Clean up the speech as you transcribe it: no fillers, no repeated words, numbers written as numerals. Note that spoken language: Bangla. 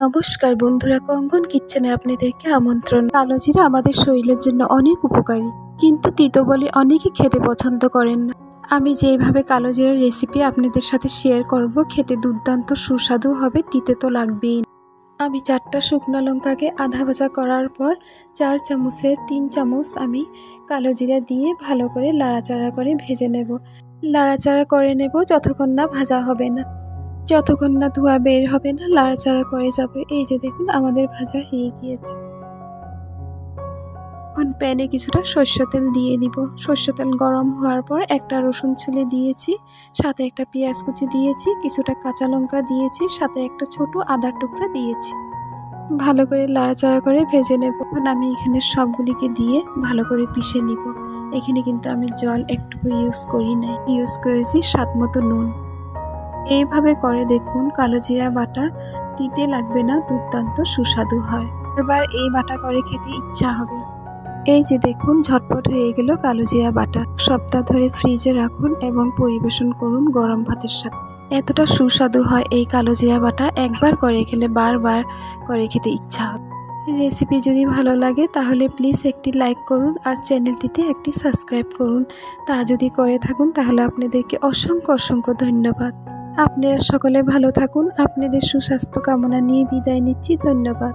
নমস্কার বন্ধুরা, কঙ্গন কিচেনে আপনাদেরকে আমন্ত্রণ। কালো জিরা আমাদের শরীরের জন্য অনেক উপকারী, কিন্তু তিতো বলে অনেকে খেতে পছন্দ করেন না। আমি যেভাবে কালো জিরার রেসিপি আপনাদের সাথে শেয়ার করব, খেতে দুর্দান্ত সুস্বাদু হবে, তিতে তো লাগবেই। আমি 4টা শুকনো লঙ্কাকে আধা ভাজা করার পর 4 চামচের 3 চামচ আমি কালো জিরা দিয়ে ভালো করে লাড়াচাড়া করে ভেজে নেব। লাড়াচাড়া করে নেব যতক্ষণ না ভাজা হবে না, যতক্ষণ না ধোঁয়া বের হবে না, লাড়াচাড়া করে যাবে। এই যে দেখুন আমাদের ভাজা হয়ে গিয়েছে। এখন প্যানে কিছুটা সরষের তেল দিয়ে দিব। সরষের তেল গরম হওয়ার পর একটা রসুন ছুলে দিয়েছি, সাথে একটা পেঁয়াজ কুচি দিয়েছি, কিছুটা কাঁচা লঙ্কা দিয়েছি, সাথে একটা ছোট আদার টুকরা দিয়েছি। ভালো করে লাড়াচাড়া করে ভেজে নেব। এখন আমি এখানে সবগুলিকে দিয়ে ভালো করে পিষে নিব। এখানে কিন্তু আমি জল একটুকু ইউজ করি নাই, ইউজ করেছি স্বাদ মতো নুন। এইভাবে করে দেখুন, কালো জিরা বাটা তিতে লাগবে না, দুর্দান্ত সুস্বাদু হয়। বারবার এই বাটা করে খেতে ইচ্ছা হবে। এই যে দেখুন, ঝটপট হয়ে গেল কালো জিরা বাটা। সপ্তাহ ধরে ফ্রিজে রাখুন এবং পরিবেশন করুন গরম ভাতের সাথে। এতটা সুস্বাদু হয় এই কালো জিরা বাটা, একবার করে খেলে বারবার করে খেতে ইচ্ছা হবে। রেসিপি যদি ভালো লাগে তাহলে প্লিজ একটি লাইক করুন আর চ্যানেলটিতে একটি সাবস্ক্রাইব করুন। তা যদি করে থাকুন তাহলে আপনাদেরকে অসংখ্য অসংখ্য ধন্যবাদ। আপনারা সকলে ভালো থাকুন। আপনাদের সুস্বাস্থ্য কামনা নিয়ে বিদায় নিচ্ছি। ধন্যবাদ।